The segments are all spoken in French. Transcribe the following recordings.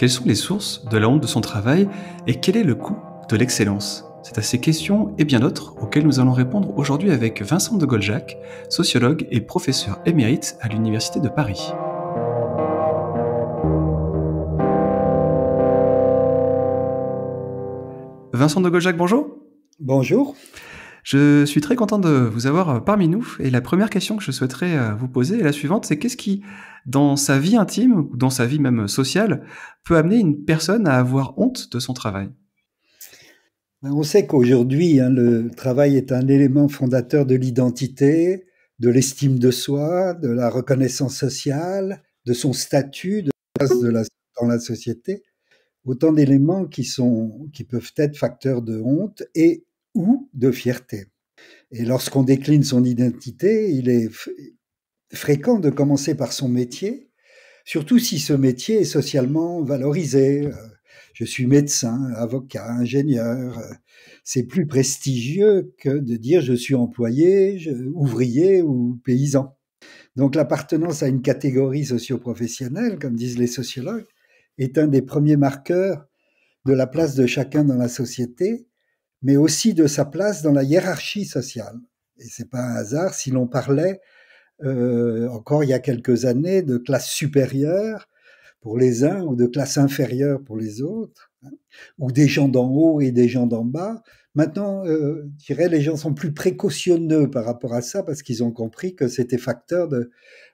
Quelles sont les sources de la honte de son travail et quel est le coût de l'excellence? C'est à ces questions et bien d'autres auxquelles nous allons répondre aujourd'hui avec Vincent de Goljac, sociologue et professeur émérite à l'Université de Paris. Vincent de Goljac, bonjour. Bonjour. Je suis très content de vous avoir parmi nous et la première question que je souhaiterais vous poser est la suivante, c'est qu'est-ce qui, dans sa vie intime ou dans sa vie même sociale, peut amener une personne à avoir honte de son travail? On sait qu'aujourd'hui, le travail est un élément fondateur de l'identité, de l'estime de soi, de la reconnaissance sociale, de son statut, de la place dans la société. Autant d'éléments qui peuvent être facteurs de honte et ou de fierté. Et lorsqu'on décline son identité, il est fréquent de commencer par son métier, surtout si ce métier est socialement valorisé. Je suis médecin, avocat, ingénieur. C'est plus prestigieux que de dire je suis employé, ouvrier ou paysan. Donc l'appartenance à une catégorie socio-professionnelle, comme disent les sociologues, est un des premiers marqueurs de la place de chacun dans la société, mais aussi de sa place dans la hiérarchie sociale. Et c'est pas un hasard si l'on parlait encore il y a quelques années de classe supérieure pour les uns ou de classe inférieure pour les autres, hein, ou des gens d'en haut et des gens d'en bas. Maintenant, je dirais, les gens sont plus précautionneux par rapport à ça parce qu'ils ont compris que c'était facteur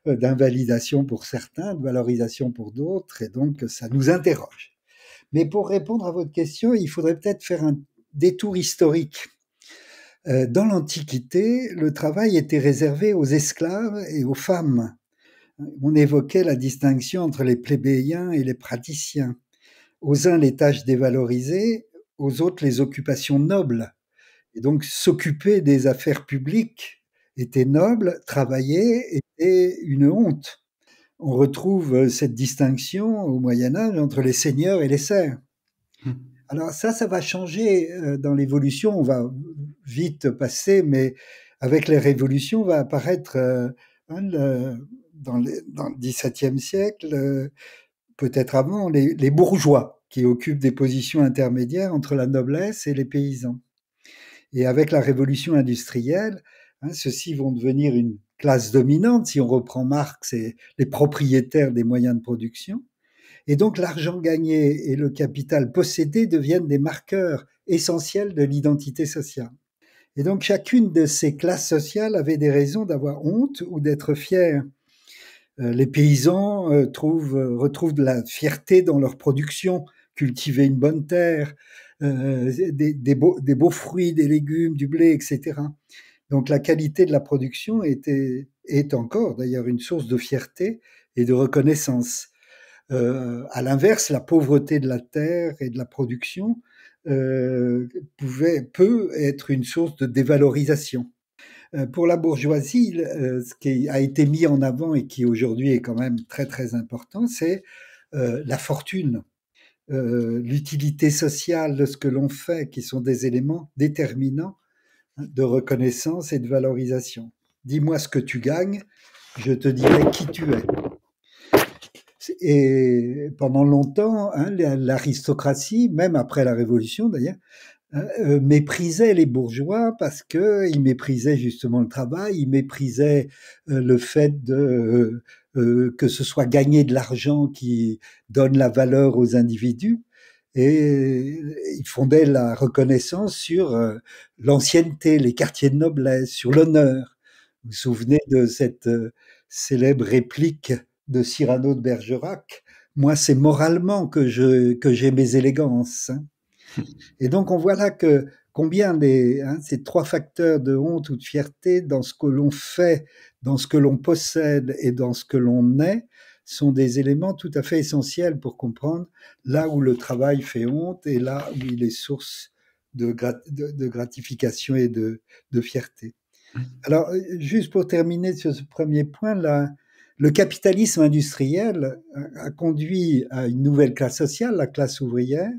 d'invalidation pour certains, de valorisation pour d'autres, et donc ça nous interroge. Mais pour répondre à votre question, il faudrait peut-être faire un détour historique. Dans l'Antiquité, le travail était réservé aux esclaves et aux femmes. On évoquait la distinction entre les plébéiens et les praticiens. Aux uns, les tâches dévalorisées, aux autres, les occupations nobles. Et donc, s'occuper des affaires publiques était noble, travailler était une honte. On retrouve cette distinction au Moyen Âge entre les seigneurs et les serfs. Alors ça va changer dans l'évolution. On va vite passer, mais avec les révolutions va apparaître dans le XVIIe siècle, peut-être avant, les bourgeois qui occupent des positions intermédiaires entre la noblesse et les paysans. Et avec la révolution industrielle, ceux-ci vont devenir une classe dominante. Si on reprend Marx, c'est les propriétaires des moyens de production. Et donc l'argent gagné et le capital possédé deviennent des marqueurs essentiels de l'identité sociale. Et donc chacune de ces classes sociales avait des raisons d'avoir honte ou d'être fière. Les paysans retrouvent de la fierté dans leur production, cultiver une bonne terre, des beaux fruits, des légumes, du blé, etc. Donc la qualité de la production est encore d'ailleurs une source de fierté et de reconnaissance. À l'inverse, la pauvreté de la terre et de la production peut être une source de dévalorisation. Pour la bourgeoisie, ce qui a été mis en avant et qui aujourd'hui est quand même très très important, c'est la fortune, l'utilité sociale de ce que l'on fait, qui sont des éléments déterminants de reconnaissance et de valorisation. Dis-moi ce que tu gagnes, je te dirai qui tu es. Et pendant longtemps, l'aristocratie, même après la Révolution d'ailleurs, méprisait les bourgeois parce qu'ils méprisaient justement le travail, ils méprisaient le fait que ce soit gagner de l'argent qui donne la valeur aux individus. Et ils fondaient la reconnaissance sur l'ancienneté, les quartiers de noblesse, sur l'honneur. Vous vous souvenez de cette célèbre réplique de Cyrano de Bergerac: moi, c'est moralement que j'ai mes élégances. Et donc, on voit là que combien ces trois facteurs de honte ou de fierté dans ce que l'on fait, dans ce que l'on possède et dans ce que l'on est, sont des éléments tout à fait essentiels pour comprendre là où le travail fait honte et là où il est source de gratification et de fierté. Alors, juste pour terminer sur ce premier point, là, le capitalisme industriel a conduit à une nouvelle classe sociale, la classe ouvrière.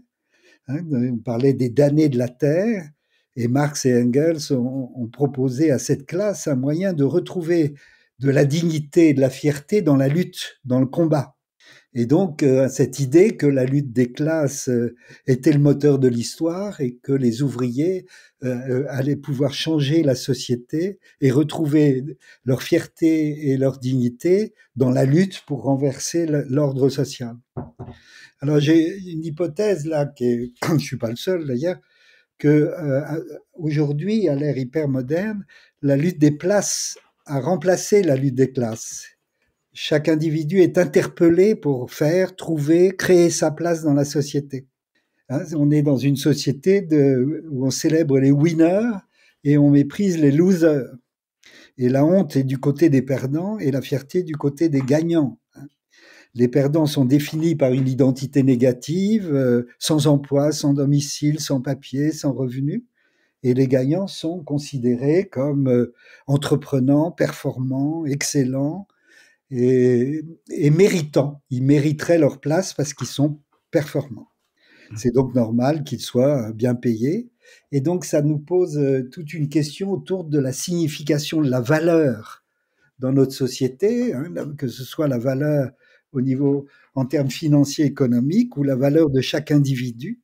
On parlait des damnés de la terre, et Marx et Engels ont proposé à cette classe un moyen de retrouver de la dignité et de la fierté dans la lutte, dans le combat. Et donc, cette idée que la lutte des classes était le moteur de l'histoire et que les ouvriers allaient pouvoir changer la société et retrouver leur fierté et leur dignité dans la lutte pour renverser l'ordre social. Alors, j'ai une hypothèse là, je suis pas le seul d'ailleurs, que aujourd'hui, à l'ère hyper moderne, la lutte des places a remplacé la lutte des classes. Chaque individu est interpellé pour faire, trouver, créer sa place dans la société. Hein, on est dans une société où on célèbre les winners et on méprise les losers. Et la honte est du côté des perdants et la fierté du côté des gagnants. Les perdants sont définis par une identité négative, sans emploi, sans domicile, sans papier, sans revenu. Et les gagnants sont considérés comme entreprenants, performants, excellents, et méritants. Ils mériteraient leur place parce qu'ils sont performants. C'est donc normal qu'ils soient bien payés. Et donc, ça nous pose toute une question autour de la signification de la valeur dans notre société, hein, que ce soit la valeur au niveau, en termes financiers, économiques, ou la valeur de chaque individu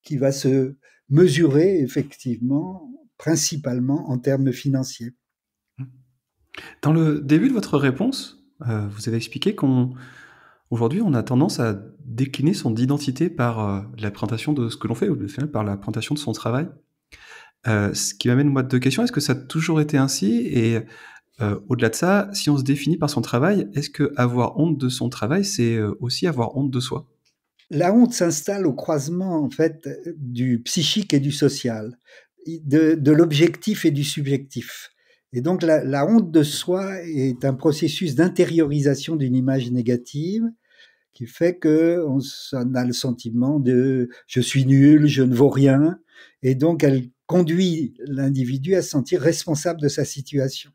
qui va se mesurer effectivement, principalement en termes financiers. Dans le début de votre réponse, vous avez expliqué qu'aujourd'hui, on a tendance à décliner son identité par la présentation de ce que l'on fait, ou par la présentation de son travail. Ce qui m'amène, moi, deux questions. Est-ce que ça a toujours été ainsi? Et au-delà de ça, si on se définit par son travail, est-ce que avoir honte de son travail, c'est aussi avoir honte de soi? La honte s'installe au croisement, en fait, du psychique et du social, de l'objectif et du subjectif. Et donc, la honte de soi est un processus d'intériorisation d'une image négative qui fait qu'on a le sentiment de « je suis nul, je ne vaux rien ». Et donc, elle conduit l'individu à se sentir responsable de sa situation.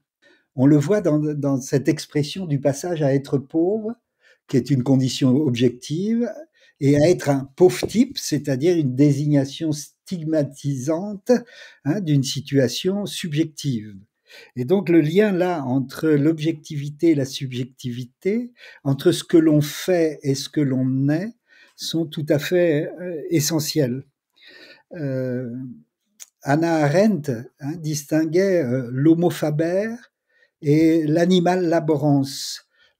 On le voit dans cette expression du passage à être pauvre, qui est une condition objective, et à être un pauvre type, c'est-à-dire une désignation stigmatisante, hein, d'une situation subjective. Et donc le lien là entre l'objectivité et la subjectivité, entre ce que l'on fait et ce que l'on est, sont tout à fait essentiels. Hannah Arendt, hein, distinguait l'homo faber et l'animal laborans.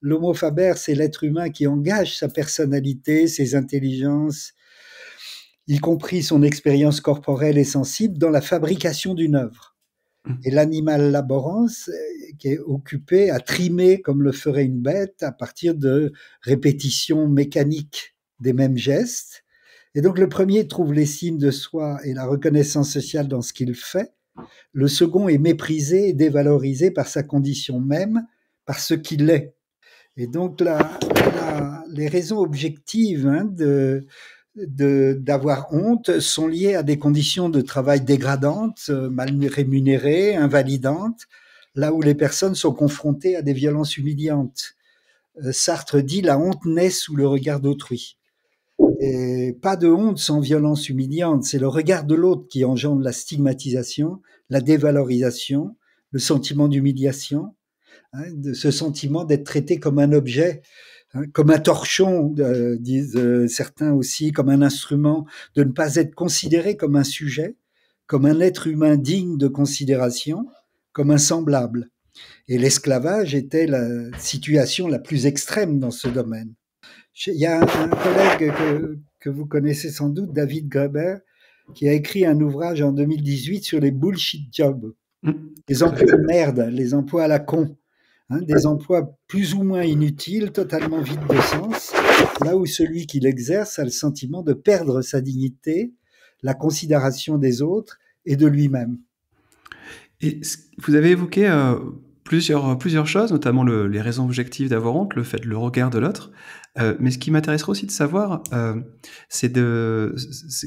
L'homo faber, c'est l'être humain qui engage sa personnalité, ses intelligences, y compris son expérience corporelle et sensible, dans la fabrication d'une œuvre. Et l'animal laborans, qui est occupé à trimer comme le ferait une bête à partir de répétitions mécaniques des mêmes gestes. Et donc le premier trouve l'estime de soi et la reconnaissance sociale dans ce qu'il fait. Le second est méprisé et dévalorisé par sa condition même, par ce qu'il est. Et donc les raisons objectives, hein, d'avoir honte sont liées à des conditions de travail dégradantes, mal rémunérées, invalidantes, là où les personnes sont confrontées à des violences humiliantes. Sartre dit « la honte naît sous le regard d'autrui ». Et pas de honte sans violence humiliante, c'est le regard de l'autre qui engendre la stigmatisation, la dévalorisation, le sentiment d'humiliation, hein, de ce sentiment d'être traité comme un objet, hein, comme un torchon, disent certains aussi, comme un instrument, de ne pas être considéré comme un sujet, comme un être humain digne de considération, comme un semblable. Et l'esclavage était la situation la plus extrême dans ce domaine. Il y a un collègue que vous connaissez sans doute, David Graeber, qui a écrit un ouvrage en 2018 sur les bullshit jobs, les emplois de merde, les emplois à la con, hein, des emplois plus ou moins inutiles, totalement vides de sens, là où celui qui l'exerce a le sentiment de perdre sa dignité, la considération des autres et de lui-même. Et vous avez évoqué plusieurs choses, notamment les raisons objectives d'avoir honte, le regard de l'autre. Mais ce qui m'intéresserait aussi de savoir, c'est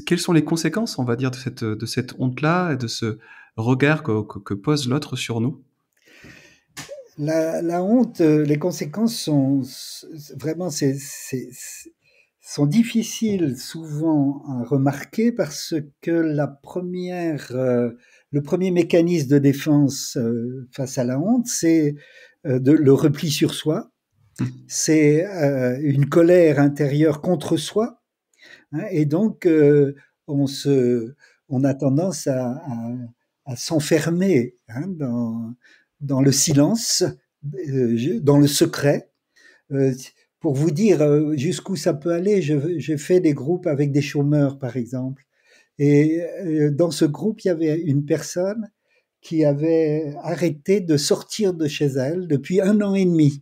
quelles sont les conséquences, on va dire, de cette honte-là et de ce regard que pose l'autre sur nous. La honte, les conséquences sont vraiment sont difficiles souvent à remarquer parce que le premier mécanisme de défense face à la honte, c'est le repli sur soi. Mmh. C'est une colère intérieure contre soi, hein, et donc on se, on a tendance à s'enfermer, hein, dans le silence, dans le secret. Euh, pour vous dire jusqu'où ça peut aller, j'ai fait des groupes avec des chômeurs, par exemple. Et dans ce groupe, il y avait une personne qui avait arrêté de sortir de chez elle depuis 1 an et demi.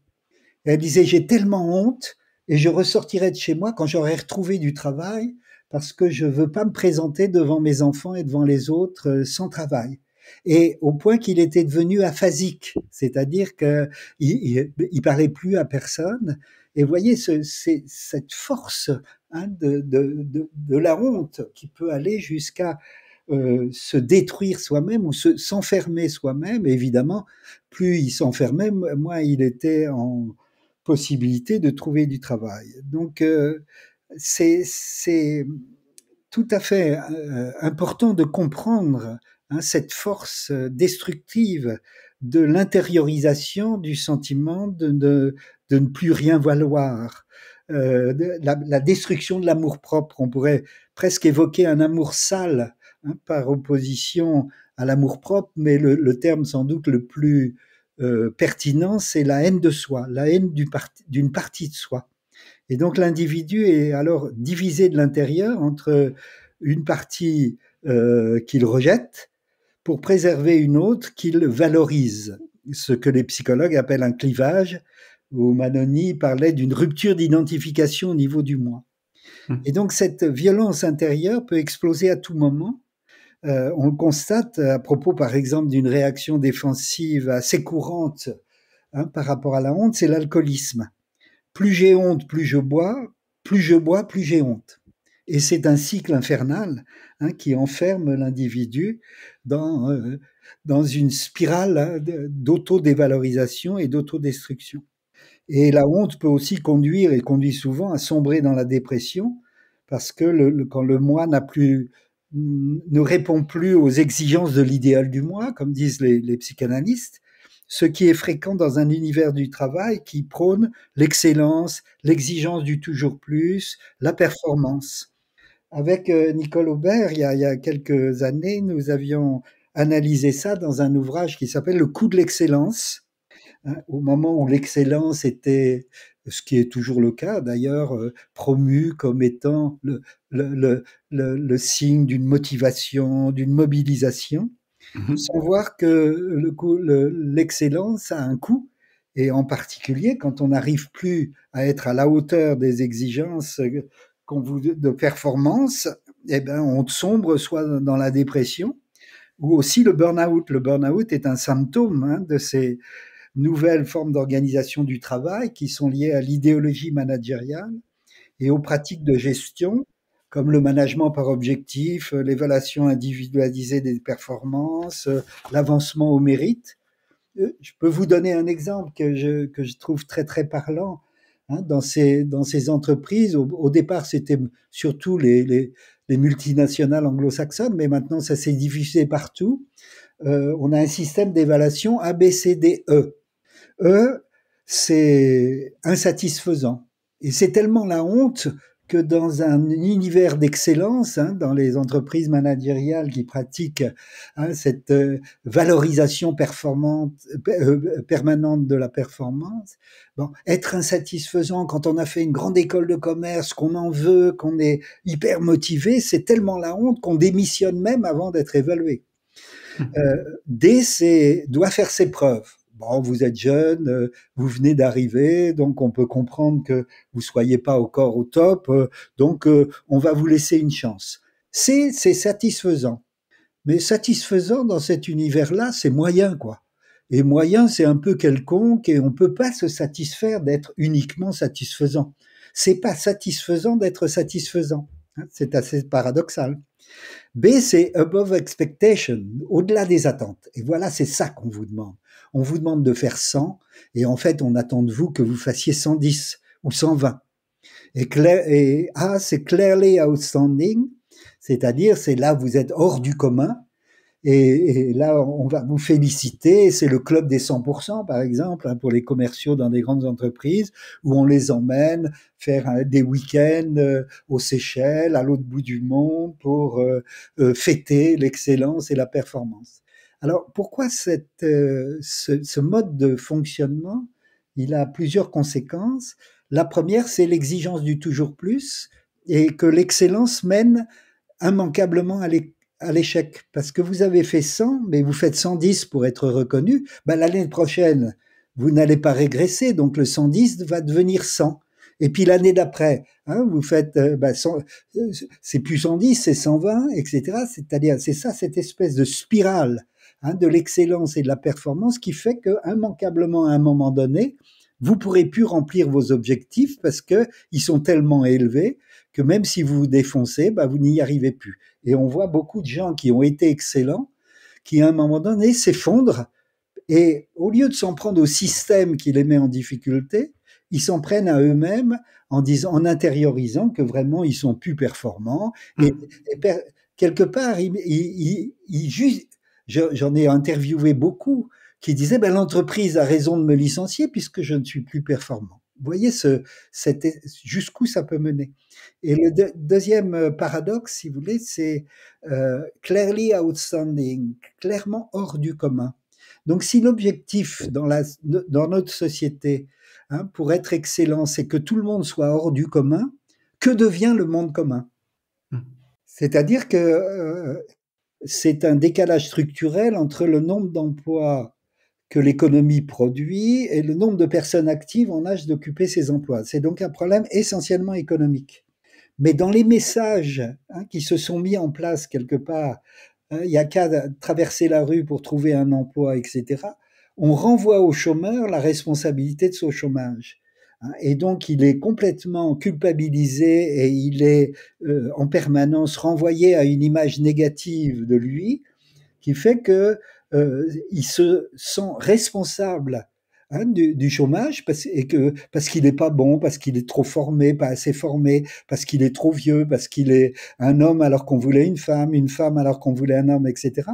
Et elle disait, j'ai tellement honte et je ressortirai de chez moi quand j'aurai retrouvé du travail parce que je veux pas me présenter devant mes enfants et devant les autres sans travail. Et au point qu'il était devenu aphasique, c'est-à-dire qu'il parlait plus à personne. Et vous voyez, c'est cette force, hein, de la honte qui peut aller jusqu'à se détruire soi-même ou s'enfermer soi-même. Évidemment, plus il s'enfermait, moins il était en possibilité de trouver du travail. Donc, c'est tout à fait important de comprendre, hein, cette force destructive de l'intériorisation du sentiment de ne plus rien valoir. La destruction de l'amour-propre, on pourrait presque évoquer un amour sale, hein, par opposition à l'amour-propre, mais le terme sans doute le plus pertinent, c'est la haine de soi, la haine d'une partie de soi. Et donc l'individu est alors divisé de l'intérieur entre une partie qu'il rejette pour préserver une autre qu'il valorise, ce que les psychologues appellent un clivage, où Manoni parlait d'une rupture d'identification au niveau du moi. Et Mmh. donc cette violence intérieure peut exploser à tout moment. On le constate à propos, par exemple, d'une réaction défensive assez courante, hein, par rapport à la honte, c'est l'alcoolisme. Plus j'ai honte, plus je bois, plus j'ai honte. Et c'est un cycle infernal, hein, qui enferme l'individu dans, euh, dans une spirale, hein, d'autodévalorisation et d'autodestruction. Et la honte peut aussi conduire, et conduit souvent, à sombrer dans la dépression, parce que quand le moi ne répond plus aux exigences de l'idéal du moi, comme disent les psychanalystes, ce qui est fréquent dans un univers du travail qui prône l'excellence, l'exigence du toujours plus, la performance. Avec Nicole Aubert, il y a quelques années, nous avions analysé ça dans un ouvrage qui s'appelle Le coût de l'excellence, hein, au moment où l'excellence était, ce qui est toujours le cas d'ailleurs, promu comme étant le, le, le signe d'une motivation, d'une mobilisation, Mmh. sans voir que l'excellence a un coût, et en particulier quand on n'arrive plus à être à la hauteur des exigences de performance, eh ben on sombre soit dans la dépression ou aussi le burn-out. Le burn-out est un symptôme, hein, de ces nouvelles formes d'organisation du travail qui sont liées à l'idéologie managériale et aux pratiques de gestion, comme le management par objectif, l'évaluation individualisée des performances, l'avancement au mérite. Je peux vous donner un exemple que je trouve très très parlant. Hein, dans ces entreprises, au départ, c'était surtout les multinationales anglo-saxonnes, mais maintenant ça s'est diffusé partout. On a un système d'évaluation A, B, C, D, E. E, c'est insatisfaisant. Et c'est tellement la honte que dans un univers d'excellence, hein, dans les entreprises managériales qui pratiquent, hein, cette valorisation permanente de la performance, bon, être insatisfaisant quand on a fait une grande école de commerce, qu'on en veut, qu'on est hyper motivé, c'est tellement la honte qu'on démissionne même avant d'être évalué. D, doit faire ses preuves. Bon, vous êtes jeune, vous venez d'arriver, donc on peut comprendre que vous soyez pas encore au top, donc on va vous laisser une chance. C'est satisfaisant. Mais satisfaisant dans cet univers-là, c'est moyen, quoi. Et moyen, c'est un peu quelconque et on peut pas se satisfaire d'être uniquement satisfaisant. C'est pas satisfaisant d'être satisfaisant. C'est assez paradoxal. B, c'est above expectation, au-delà des attentes. Et voilà, c'est ça qu'on vous demande. On vous demande de faire 100, et en fait, on attend de vous que vous fassiez 110 ou 120. Et A, c'est clearly outstanding, c'est-à-dire, c'est là, vous êtes hors du commun, Et là, on va vous féliciter. C'est le club des 100%, par exemple, hein, pour les commerciaux dans des grandes entreprises, où on les emmène faire des week-ends aux Seychelles, à l'autre bout du monde, pour fêter l'excellence et la performance. Alors, pourquoi ce mode de fonctionnement? Il a plusieurs conséquences. La première, c'est l'exigence du toujours plus et que l'excellence mène immanquablement à l'échec. Parce que vous avez fait 100, mais vous faites 110 pour être reconnu. Ben, l'année prochaine, vous n'allez pas régresser, donc le 110 va devenir 100. Et puis l'année d'après, hein, vous faites, c'est plus 110, c'est 120, etc. C'est-à-dire, c'est ça, cette espèce de spirale, hein, de l'excellence et de la performance qui fait que immanquablement à un moment donné, vous pourrez plus remplir vos objectifs parce que ils sont tellement élevés que même si vous vous défoncez, bah, vous n'y arrivez plus. Et on voit beaucoup de gens qui ont été excellents, qui à un moment donné s'effondrent et au lieu de s'en prendre au système qui les met en difficulté, ils s'en prennent à eux-mêmes en disant, en intériorisant que vraiment ils sont plus performants. Et, quelque part, j'en ai interviewé beaucoup qui disaient ben, l'entreprise a raison de me licencier puisque je ne suis plus performant. Vous voyez jusqu'où ça peut mener. Et le deuxième paradoxe, si vous voulez, c'est clearly outstanding, clairement hors du commun. Donc, si l'objectif dans notre société, hein, pour être excellent, c'est que tout le monde soit hors du commun, que devient le monde commun? C'est-à-dire que c'est un décalage structurel entre le nombre d'emplois que l'économie produit et le nombre de personnes actives en âge d'occuper ces emplois. C'est donc un problème essentiellement économique. Mais dans les messages, hein, qui se sont mis en place quelque part, il n'y a qu'à traverser la rue pour trouver un emploi, etc., on renvoie au chômeur la responsabilité de son chômage. Et donc, il est complètement culpabilisé et il est en permanence renvoyé à une image négative de lui qui fait que il se sent responsable, hein, du chômage parce qu'il n'est pas bon, parce qu'il est trop formé, pas assez formé, parce qu'il est trop vieux, parce qu'il est un homme alors qu'on voulait une femme alors qu'on voulait un homme, etc.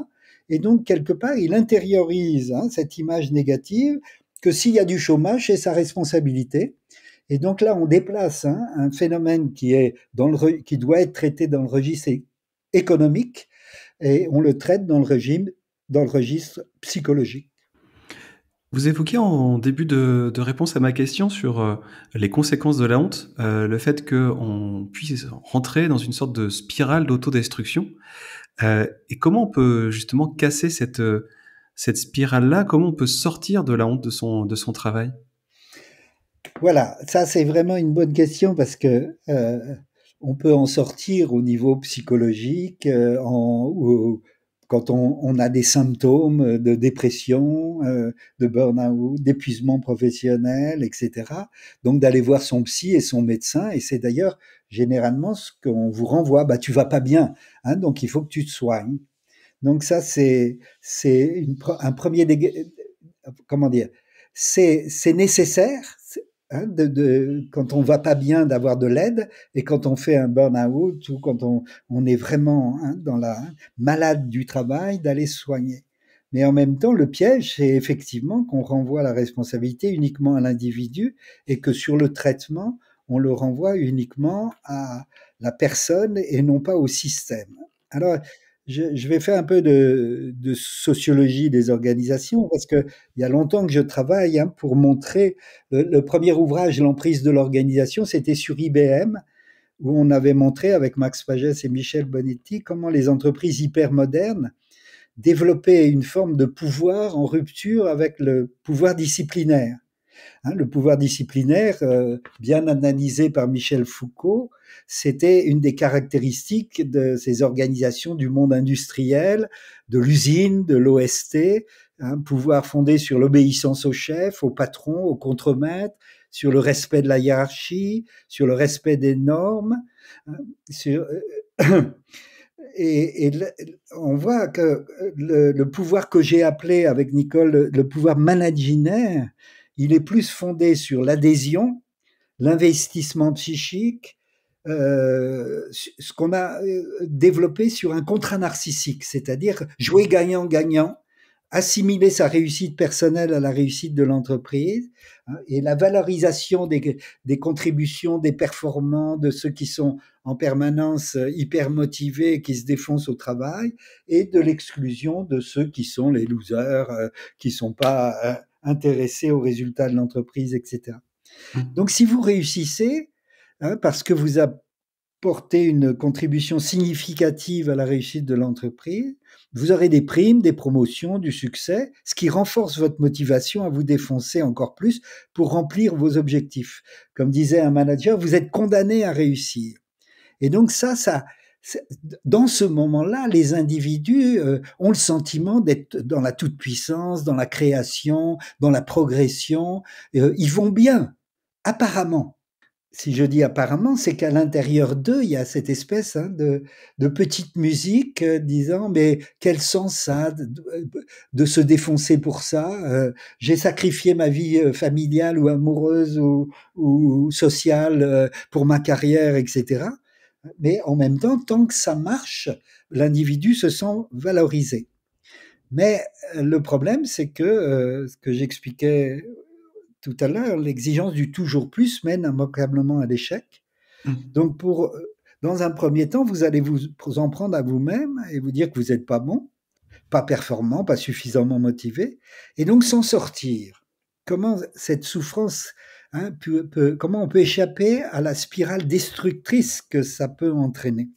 Et donc, quelque part, il intériorise, hein, cette image négative que s'il y a du chômage, c'est sa responsabilité. Et donc là, on déplace, hein, un phénomène qui doit être traité dans le registre économique et on le traite dans le registre psychologique. Vous évoquiez en début de réponse à ma question sur les conséquences de la honte, le fait qu'on puisse rentrer dans une sorte de spirale d'autodestruction. Et comment on peut justement casser cette spirale-là? Comment on peut sortir de la honte de son travail? Voilà, ça c'est vraiment une bonne question parce que on peut en sortir au niveau psychologique, quand on a des symptômes de dépression, de burn-out, d'épuisement professionnel, etc. Donc d'aller voir son psy et son médecin, et c'est d'ailleurs généralement ce qu'on vous renvoie. Bah tu vas pas bien, hein, donc il faut que tu te soignes. Donc ça c'est un premier comment dire, c'est nécessaire. Hein, quand on va pas bien d'avoir de l'aide, et quand on fait un burn-out ou quand on est vraiment, hein, dans la malade du travail, d'aller se soigner. Mais en même temps, le piège, c'est effectivement qu'on renvoie la responsabilité uniquement à l'individu et que sur le traitement, on le renvoie uniquement à la personne et non pas au système. Alors, je vais faire un peu de sociologie des organisations parce que il y a longtemps que je travaille, hein, pour montrer le premier ouvrage, L'emprise de l'organisation, c'était sur IBM, où on avait montré avec Max Pagès et Michel Bonetti comment les entreprises hypermodernes développaient une forme de pouvoir en rupture avec le pouvoir disciplinaire. Hein, le pouvoir disciplinaire, bien analysé par Michel Foucault, c'était une des caractéristiques de ces organisations du monde industriel, de l'usine, de l'OST, un pouvoir fondé sur l'obéissance au chef, au patron, au contremaître, sur le respect de la hiérarchie, sur le respect des normes, sur, et on voit que le pouvoir que j'ai appelé avec Nicole le pouvoir managinaire, il est plus fondé sur l'adhésion, l'investissement psychique, ce qu'on a développé sur un contrat narcissique, c'est-à-dire jouer gagnant-gagnant, assimiler sa réussite personnelle à la réussite de l'entreprise, hein, et la valorisation des contributions des performants, de ceux qui sont en permanence hyper motivés et qui se défoncent au travail, et de l'exclusion de ceux qui sont les losers, qui sont pas intéressés aux résultats de l'entreprise, etc. Donc si vous réussissez, hein, parce que vous apportez une contribution significative à la réussite de l'entreprise, vous aurez des primes, des promotions, du succès, ce qui renforce votre motivation à vous défoncer encore plus pour remplir vos objectifs. Comme disait un manager, vous êtes condamné à réussir. Et donc dans ce moment-là, les individus ont le sentiment d'être dans la toute-puissance, dans la création, dans la progression. Ils vont bien, apparemment. Si je dis apparemment, c'est qu'à l'intérieur d'eux, il y a cette espèce de petite musique disant mais quel sens ça de se défoncer pour ça, j'ai sacrifié ma vie familiale ou amoureuse ou sociale pour ma carrière, etc. Mais en même temps, tant que ça marche, l'individu se sent valorisé. Mais le problème, c'est que ce que j'expliquais tout à l'heure, l'exigence du toujours plus mène immanquablement à l'échec. Donc, dans un premier temps, vous allez vous en prendre à vous-même et vous dire que vous n'êtes pas bon, pas performant, pas suffisamment motivé, et donc s'en sortir. Comment cette souffrance, hein, comment on peut échapper à la spirale destructrice que ça peut entraîner?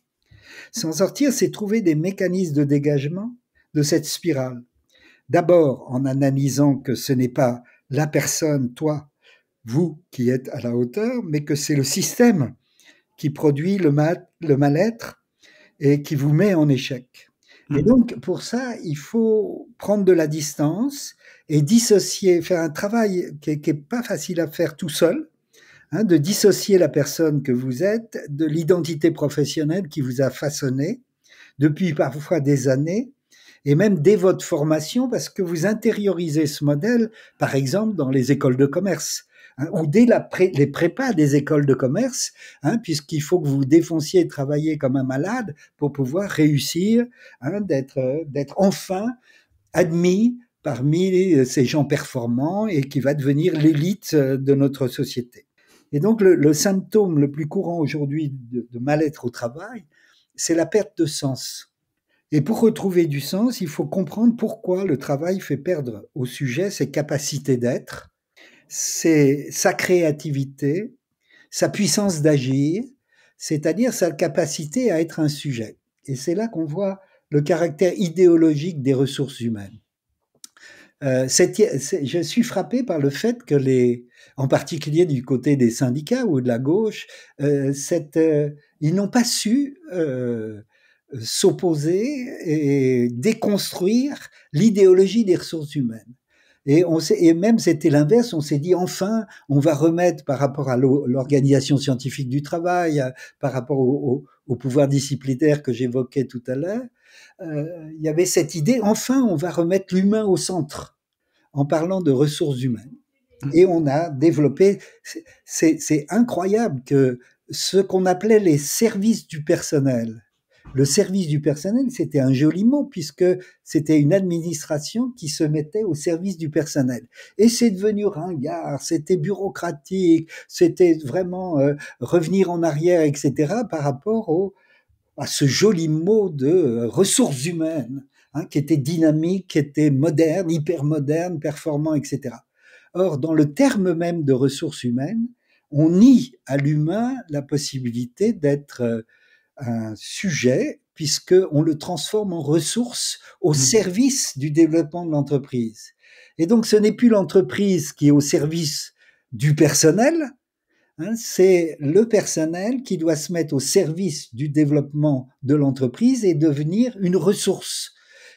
S'en sortir, c'est trouver des mécanismes de dégagement de cette spirale. D'abord, en analysant que ce n'est pas la personne, toi, vous qui êtes à la hauteur, mais que c'est le système qui produit le mal-être et qui vous met en échec. Et donc, pour ça, il faut prendre de la distance et dissocier, faire un travail qui est pas facile à faire tout seul, hein, de dissocier la personne que vous êtes de l'identité professionnelle qui vous a façonné depuis parfois des années, et même dès votre formation, parce que vous intériorisez ce modèle, par exemple, dans les écoles de commerce, hein, ou dès les prépas des écoles de commerce, hein, puisqu'il faut que vous vous défonciez et travailler comme un malade pour pouvoir réussir, hein, d'être enfin admis parmi ces gens performants et qui va devenir l'élite de notre société. Et donc, le symptôme le plus courant aujourd'hui de mal-être au travail, c'est la perte de sens. Et pour retrouver du sens, il faut comprendre pourquoi le travail fait perdre au sujet ses capacités d'être, sa créativité, sa puissance d'agir, c'est-à-dire sa capacité à être un sujet. Et c'est là qu'on voit le caractère idéologique des ressources humaines. Je suis frappé par le fait que en particulier du côté des syndicats ou de la gauche, ils n'ont pas su s'opposer et déconstruire l'idéologie des ressources humaines. Et même c'était l'inverse, on s'est dit enfin, on va remettre par rapport à l'organisation scientifique du travail, par rapport au pouvoir disciplinaire que j'évoquais tout à l'heure, il y avait cette idée, enfin, on va remettre l'humain au centre en parlant de ressources humaines. Et on a développé, c'est incroyable que ce qu'on appelait les services du personnel, le service du personnel, c'était un joli mot puisque c'était une administration qui se mettait au service du personnel. Et c'est devenu ringard, c'était bureaucratique, c'était vraiment revenir en arrière, etc. par rapport à ce joli mot de ressources humaines, hein, qui était dynamique, qui était moderne, hyper moderne, performant, etc. Or, dans le terme même de ressources humaines, on nie à l'humain la possibilité d'être un sujet, puisqu'on le transforme en ressource au service du développement de l'entreprise. Et donc, ce n'est plus l'entreprise qui est au service du personnel, hein, c'est le personnel qui doit se mettre au service du développement de l'entreprise et devenir une ressource.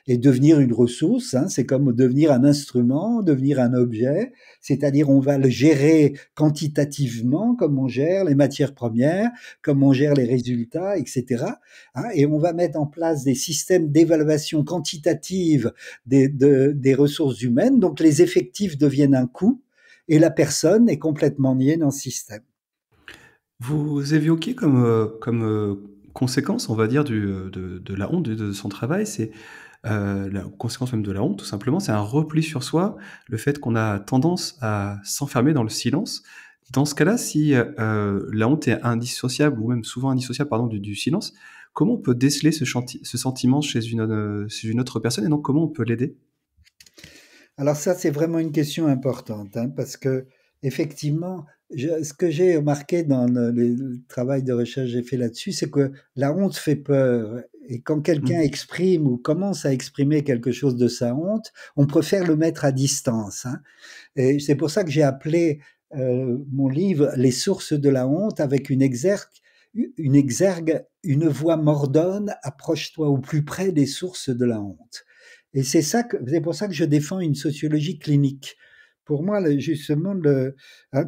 Et devenir une ressource, hein, c'est comme devenir un instrument, devenir un objet, c'est-à-dire on va le gérer quantitativement, comme on gère les matières premières, comme on gère les résultats, etc. Hein, et on va mettre en place des systèmes d'évaluation quantitative des ressources humaines, donc les effectifs deviennent un coût, et la personne est complètement niée dans ce système. Vous évoquiez comme conséquence, on va dire, de la honte de son travail, c'est, la conséquence même de la honte, tout simplement, c'est un repli sur soi, le fait qu'on a tendance à s'enfermer dans le silence. Dans ce cas-là, si, la honte est indissociable ou même souvent indissociable, pardon, du silence, comment on peut déceler ce sentiment chez une autre personne et donc comment on peut l'aider? Alors ça, c'est vraiment une question importante, hein, parce que effectivement, ce que j'ai remarqué dans le travail de recherche que j'ai fait là-dessus, c'est que la honte fait peur. Et quand quelqu'un Mmh. exprime ou commence à exprimer quelque chose de sa honte, on préfère le mettre à distance, hein. Et c'est pour ça que j'ai appelé mon livre Les sources de la honte avec une voix mordonne, approche-toi au plus près des sources de la honte. Et c'est pour ça que je défends une sociologie clinique. Pour moi, justement,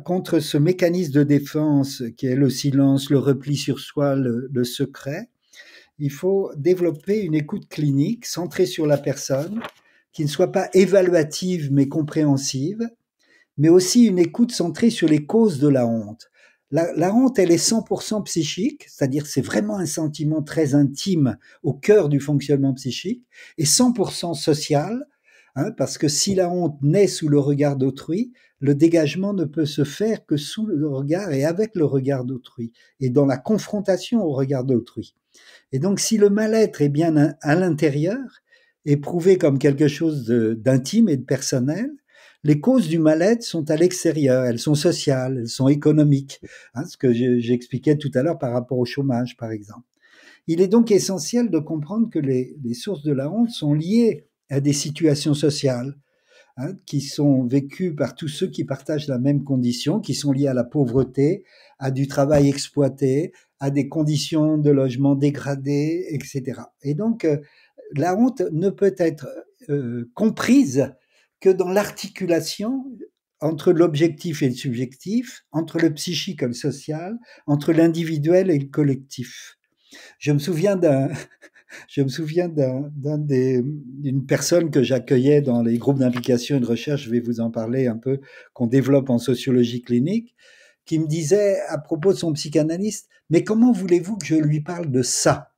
contre ce mécanisme de défense qui est le silence, le repli sur soi, le secret, il faut développer une écoute clinique centrée sur la personne, qui ne soit pas évaluative mais compréhensive, mais aussi une écoute centrée sur les causes de la honte. La honte, elle est 100% psychique, c'est-à-dire c'est vraiment un sentiment très intime au cœur du fonctionnement psychique, et 100% social, hein, parce que si la honte naît sous le regard d'autrui, le dégagement ne peut se faire que sous le regard et avec le regard d'autrui, et dans la confrontation au regard d'autrui. Et donc si le mal-être est bien à l'intérieur, éprouvé comme quelque chose d'intime et de personnel, les causes du mal-être sont à l'extérieur, elles sont sociales, elles sont économiques, hein, ce que j'expliquais tout à l'heure par rapport au chômage, par exemple. Il est donc essentiel de comprendre que les sources de la honte sont liées à des situations sociales, hein, qui sont vécues par tous ceux qui partagent la même condition, qui sont liées à la pauvreté, à du travail exploité, à des conditions de logement dégradées, etc. Et donc, la honte ne peut être comprise que dans l'articulation entre l'objectif et le subjectif, entre le psychique et le social, entre l'individuel et le collectif. Je me souviens d'un, je me souviens d'une personne que j'accueillais dans les groupes d'implication et de recherche, je vais vous en parler un peu, qu'on développe en sociologie clinique, qui me disait à propos de son psychanalyste, mais comment voulez-vous que je lui parle de ça?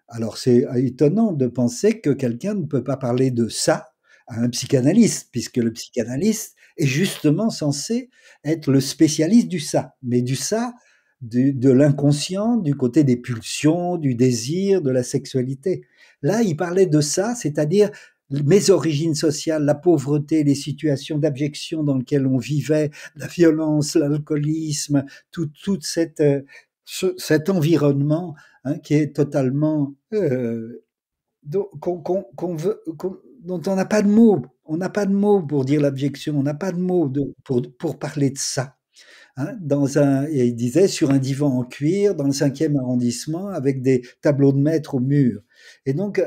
Alors c'est étonnant de penser que quelqu'un ne peut pas parler de ça à un psychanalyste, puisque le psychanalyste est justement censé être le spécialiste du ça, mais du ça de l'inconscient, du côté des pulsions, du désir, de la sexualité. Là, il parlait de ça, c'est-à-dire mes origines sociales, la pauvreté, les situations d'abjection dans lesquelles on vivait, la violence, l'alcoolisme, tout cet environnement, hein, qui est totalement dont on n'a pas de mots. On n'a pas de mots pour dire l'abjection. On n'a pas de mots pour parler de ça. Hein, et il disait sur un divan en cuir dans le 5e arrondissement avec des tableaux de maître au mur. Et donc,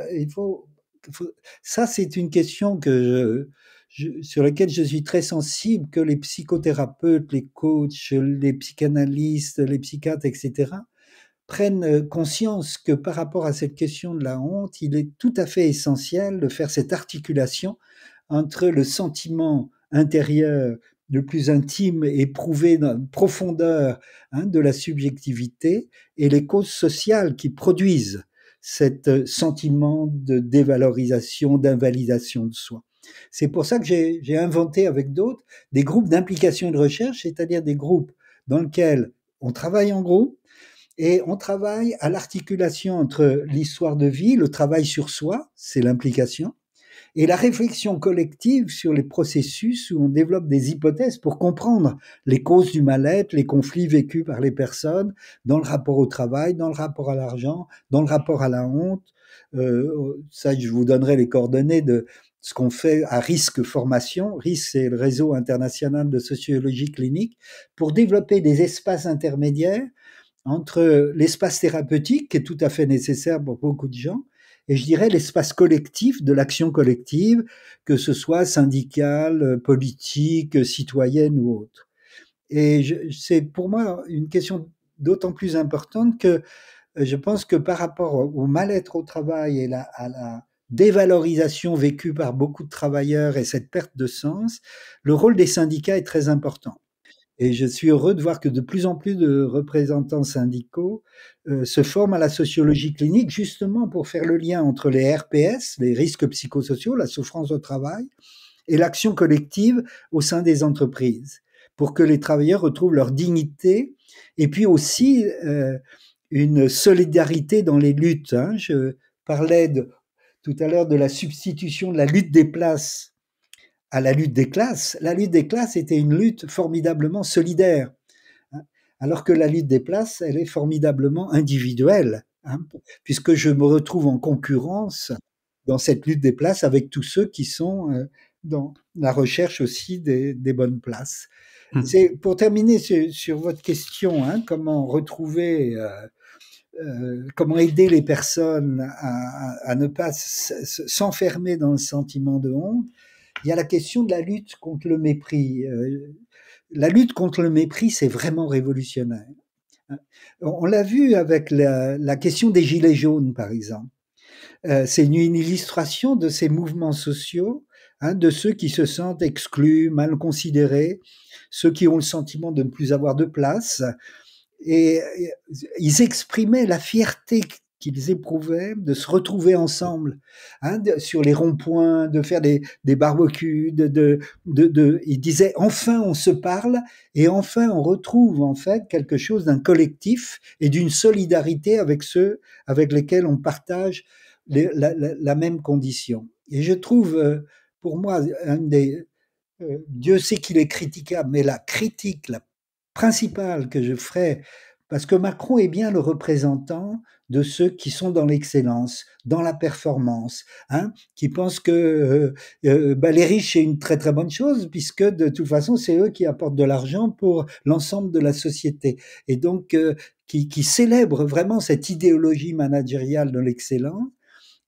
ça, c'est une question sur laquelle je suis très sensible, que les psychothérapeutes, les coachs, les psychanalystes, les psychiatres, etc., prennent conscience que par rapport à cette question de la honte, il est tout à fait essentiel de faire cette articulation entre le sentiment intérieur le plus intime, éprouvé dans la profondeur, hein, de la subjectivité, et les causes sociales qui produisent cet sentiment de dévalorisation, d'invalidation de soi. C'est pour ça que j'ai inventé avec d'autres des groupes d'implication et de recherche, c'est-à-dire des groupes dans lesquels on travaille en groupe, et on travaille à l'articulation entre l'histoire de vie, le travail sur soi, c'est l'implication, et la réflexion collective sur les processus où on développe des hypothèses pour comprendre les causes du mal-être, les conflits vécus par les personnes dans le rapport au travail, dans le rapport à l'argent, dans le rapport à la honte. Ça, je vous donnerai les coordonnées de ce qu'on fait à Risque Formation. Risque, c'est le réseau international de sociologie clinique, pour développer des espaces intermédiaires entre l'espace thérapeutique, qui est tout à fait nécessaire pour beaucoup de gens, et je dirais l'espace collectif de l'action collective, que ce soit syndicale, politique, citoyenne ou autre. Et c'est pour moi une question d'autant plus importante que je pense que par rapport au mal-être au travail et à la dévalorisation vécue par beaucoup de travailleurs et cette perte de sens, le rôle des syndicats est très important. Et je suis heureux de voir que de plus en plus de représentants syndicaux se forment à la sociologie clinique justement pour faire le lien entre les RPS, les risques psychosociaux, la souffrance au travail, et l'action collective au sein des entreprises, pour que les travailleurs retrouvent leur dignité et puis aussi une solidarité dans les luttes. Hein. Je parlais tout à l'heure de la substitution de la lutte des places à la lutte des classes. La lutte des classes était une lutte formidablement solidaire, hein, alors que la lutte des places, elle est formidablement individuelle, hein, puisque je me retrouve en concurrence dans cette lutte des places avec tous ceux qui sont dans la recherche aussi des bonnes places. Mmh. C'est pour terminer sur votre question, hein, comment retrouver, comment aider les personnes à ne pas s'enfermer dans le sentiment de honte. Il y a la question de la lutte contre le mépris. La lutte contre le mépris, c'est vraiment révolutionnaire. On l'a vu avec la question des gilets jaunes, par exemple. C'est une illustration de ces mouvements sociaux, hein, de ceux qui se sentent exclus, mal considérés, ceux qui ont le sentiment de ne plus avoir de place. Et ils exprimaient la fierté qu'ils éprouvaient de se retrouver ensemble, hein, sur les ronds-points, de faire des barbecues, ils disaient enfin on se parle et enfin on retrouve en fait quelque chose d'un collectif et d'une solidarité avec ceux avec lesquels on partage la même condition. Et je trouve, pour moi, Dieu sait qu'il est critiquable, mais la critique, la principale que je ferai, parce que Macron est bien le représentant de ceux qui sont dans l'excellence, dans la performance, hein, qui pensent que les riches c'est une très très bonne chose, puisque de toute façon c'est eux qui apportent de l'argent pour l'ensemble de la société, et donc qui célèbrent vraiment cette idéologie managériale de l'excellence.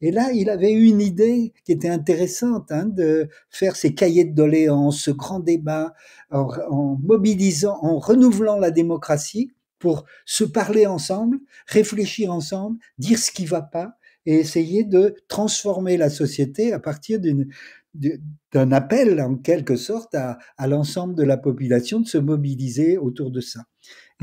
Et là, il avait eu une idée qui était intéressante, hein, de faire ces cahiers de doléances, ce grand débat, en mobilisant, en renouvelant la démocratie pour se parler ensemble, réfléchir ensemble, dire ce qui va pas et essayer de transformer la société à partir d'un appel, en quelque sorte, à l'ensemble de la population de se mobiliser autour de ça.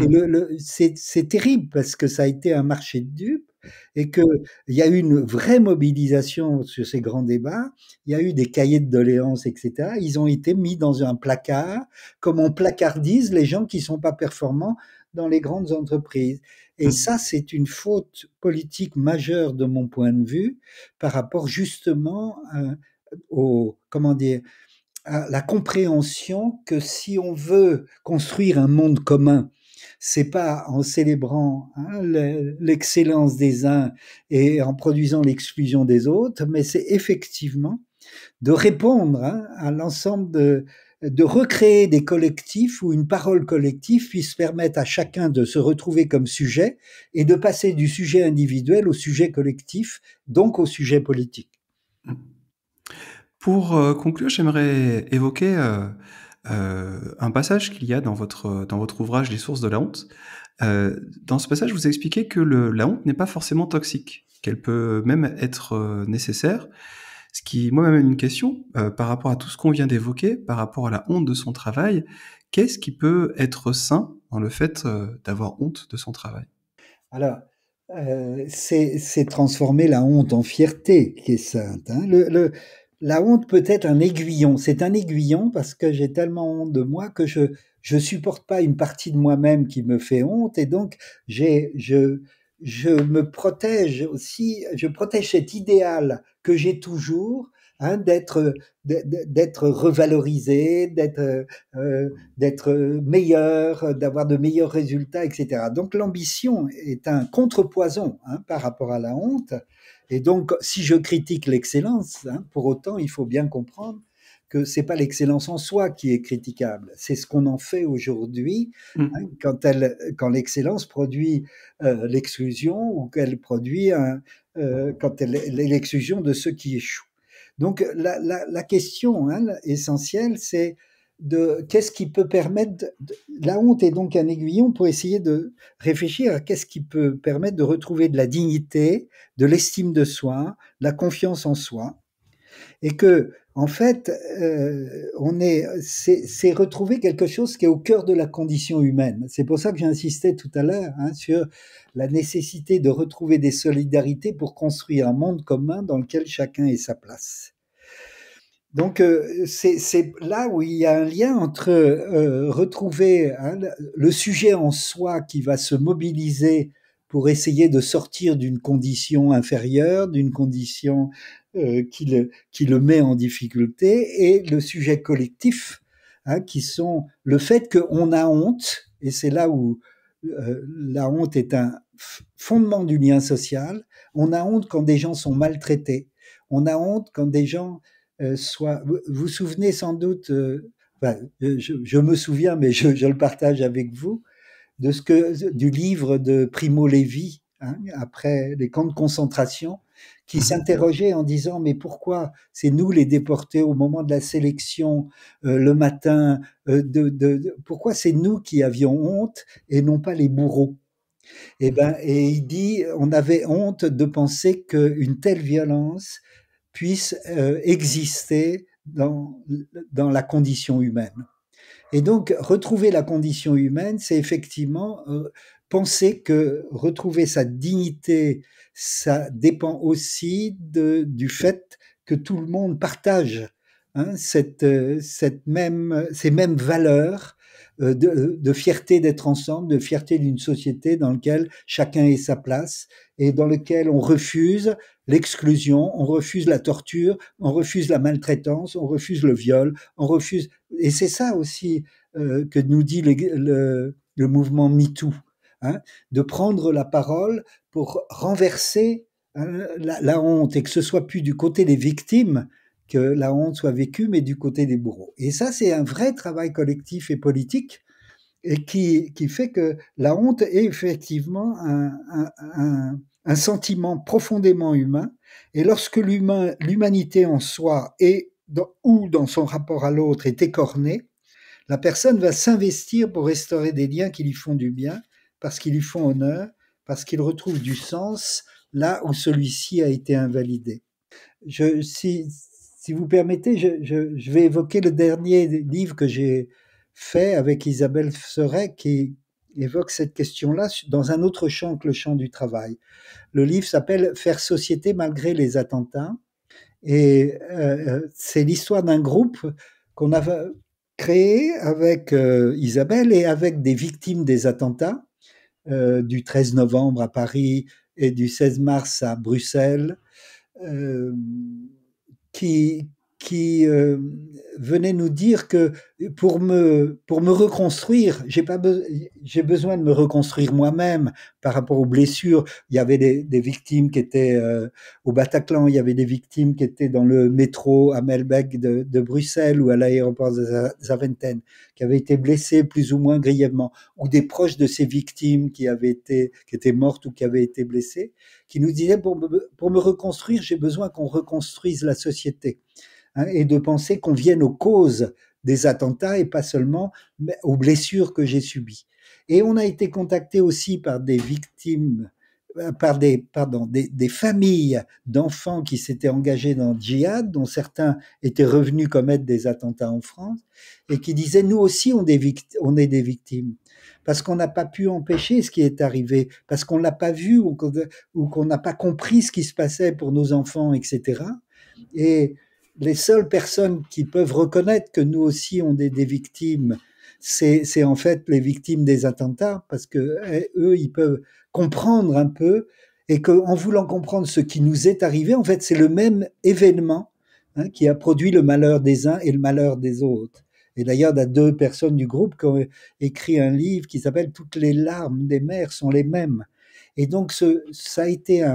Et Mmh. c'est terrible parce que ça a été un marché de dupes et qu'il y a eu une vraie mobilisation sur ces grands débats. Il y a eu des cahiers de doléances, etc. Ils ont été mis dans un placard, comme on placardise les gens qui ne sont pas performants dans les grandes entreprises. Et Mmh. ça, c'est une faute politique majeure de mon point de vue par rapport justement comment dire, à la compréhension que si on veut construire un monde commun, c'est pas en célébrant, hein, l'excellence des uns et en produisant l'exclusion des autres, mais c'est effectivement de répondre, hein, à l'ensemble de recréer des collectifs où une parole collective puisse permettre à chacun de se retrouver comme sujet et de passer du sujet individuel au sujet collectif, donc au sujet politique. Mmh. Pour, conclure, j'aimerais évoquer, un passage qu'il y a dans votre ouvrage «Les sources de la honte». Dans ce passage, vous expliquez que la honte n'est pas forcément toxique, qu'elle peut même être, nécessaire. Ce qui moi m'amène une question, par rapport à tout ce qu'on vient d'évoquer, par rapport à la honte de son travail, qu'est-ce qui peut être sain dans le fait, d'avoir honte de son travail? Alors, c'est transformer la honte en fierté qui est sainte, hein. La honte peut être un aiguillon. C'est un aiguillon parce que j'ai tellement honte de moi que je supporte pas une partie de moi-même qui me fait honte et donc j'ai je me protège aussi, je protège cet idéal que j'ai toujours, hein, d'être revalorisé, d'être meilleur, d'avoir de meilleurs résultats, etc. Donc l'ambition est un contrepoison, hein, par rapport à la honte. Et donc, si je critique l'excellence, hein, pour autant, il faut bien comprendre que c'est pas l'excellence en soi qui est critiquable, c'est ce qu'on en fait aujourd'hui, hein, Mmh. quand l'excellence produit l'exclusion ou qu'elle produit quand l'exclusion de ceux qui échouent. Donc la question, hein, essentielle, c'est de qu'est-ce qui peut permettre. La honte est donc un aiguillon pour essayer de réfléchir à qu'est-ce qui peut permettre de retrouver de la dignité, de l'estime de soi, de la confiance en soi, et que En fait, c'est retrouver quelque chose qui est au cœur de la condition humaine. C'est pour ça que j'insistais tout à l'heure sur la nécessité de retrouver des solidarités pour construire un monde commun dans lequel chacun ait sa place. Donc c'est là où il y a un lien entre retrouver le sujet en soi qui va se mobiliser pour essayer de sortir d'une condition inférieure, d'une condition qui le met en difficulté, et le sujet collectif, qui sont le fait qu'on a honte, et c'est là où la honte est un fondement du lien social. On a honte quand des gens sont maltraités. On a honte quand des gens vous vous souvenez sans doute, je me souviens, mais je le partage avec vous, du livre de Primo Levi, après les camps de concentration, qui s'interrogeait en disant mais pourquoi c'est nous les déportés au moment de la sélection le matin, pourquoi c'est nous qui avions honte et non pas les bourreaux? Et il dit on avait honte de penser qu'une telle violence puisse exister dans la condition humaine. Et donc, retrouver la condition humaine, c'est effectivement penser que retrouver sa dignité, ça dépend aussi du fait que tout le monde partage ces mêmes valeurs de fierté d'être ensemble, de fierté d'une société dans laquelle chacun ait sa place et dans lequel on refuse l'exclusion, on refuse la torture, on refuse la maltraitance, on refuse le viol, on refuse. Et c'est ça aussi que nous dit le mouvement MeToo, de prendre la parole pour renverser la honte et que ce soit plus du côté des victimes que la honte soit vécue, mais du côté des bourreaux. Et ça, c'est un vrai travail collectif et politique et qui fait que la honte est effectivement un sentiment profondément humain. Et lorsque l'humanité en soi ou dans son rapport à l'autre est écornée, la personne va s'investir pour restaurer des liens qui lui font du bien, parce qu'ils lui font honneur, parce qu'il retrouve du sens là où celui-ci a été invalidé. Si vous permettez, je vais évoquer le dernier livre que j'ai fait avec Isabelle Serret qui évoque cette question-là dans un autre champ que le champ du travail. Le livre s'appelle « Faire société malgré les attentats » et c'est l'histoire d'un groupe qu'on a créé avec Isabelle et avec des victimes des attentats du 13 novembre à Paris et du 16 mars à Bruxelles, qui venait nous dire que pour me reconstruire, j'ai besoin de me reconstruire moi-même par rapport aux blessures. Il y avait des victimes qui étaient au Bataclan, il y avait des victimes qui étaient dans le métro à Melbeek de Bruxelles ou à l'aéroport de Zaventem, qui avaient été blessées plus ou moins grièvement, ou des proches de ces victimes qui étaient mortes ou qui avaient été blessées, qui nous disaient pour me reconstruire, j'ai besoin qu'on reconstruise la société. Et de penser qu'on vienne aux causes des attentats et pas seulement aux blessures que j'ai subies. Et on a été contacté aussi par des victimes, des familles d'enfants qui s'étaient engagés dans le djihad, dont certains étaient revenus commettre des attentats en France, et qui disaient nous aussi on est des victimes. Parce qu'on n'a pas pu empêcher ce qui est arrivé, parce qu'on ne l'a pas vu ou qu'on n'a pas compris ce qui se passait pour nos enfants, etc. Et les seules personnes qui peuvent reconnaître que nous aussi on est des victimes, c'est en fait les victimes des attentats, parce que eux ils peuvent comprendre un peu, et qu'en voulant comprendre ce qui nous est arrivé, en fait c'est le même événement qui a produit le malheur des uns et le malheur des autres. Et d'ailleurs, il y a 2 personnes du groupe qui ont écrit un livre qui s'appelle « Toutes les larmes des mères sont les mêmes ». Et donc ça a été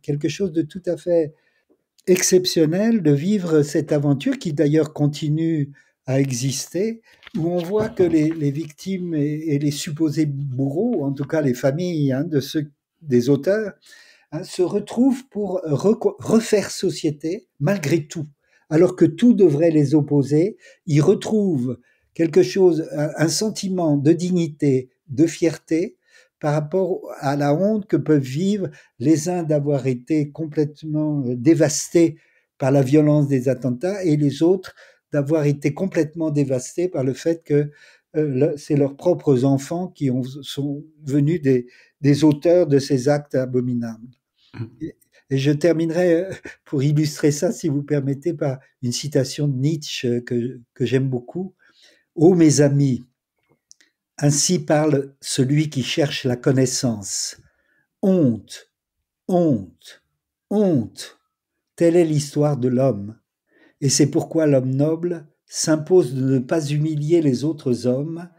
quelque chose de tout à fait exceptionnel de vivre cette aventure qui d'ailleurs continue à exister, où on voit que les victimes et les supposés bourreaux, en tout cas les familles des auteurs, se retrouvent pour refaire société malgré tout, alors que tout devrait les opposer. Ils retrouvent quelque chose, un sentiment de dignité, de fierté, par rapport à la honte que peuvent vivre les uns d'avoir été complètement dévastés par la violence des attentats, et les autres d'avoir été complètement dévastés par le fait que c'est leurs propres enfants qui sont venus des auteurs de ces actes abominables. Et je terminerai, pour illustrer ça, si vous permettez, par une citation de Nietzsche que j'aime beaucoup. « Ô mes amis, ainsi parle celui qui cherche la connaissance. Honte, honte, honte, telle est l'histoire de l'homme. Et c'est pourquoi l'homme noble s'impose de ne pas humilier les autres hommes,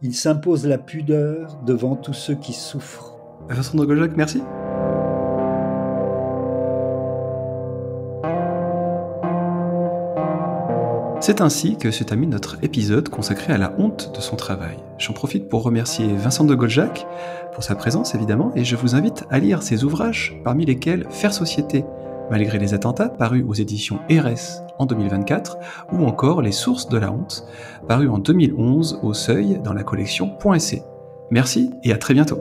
il s'impose la pudeur devant tous ceux qui souffrent. » Vincent de Goljac, merci. C'est ainsi que se termine notre épisode consacré à la honte de son travail. J'en profite pour remercier Vincent de Goljac pour sa présence évidemment, et je vous invite à lire ses ouvrages, parmi lesquels Faire société, malgré les attentats, paru aux éditions RS en 2024, ou encore Les sources de la honte, paru en 2011 au Seuil dans la collection .sc. Merci et à très bientôt.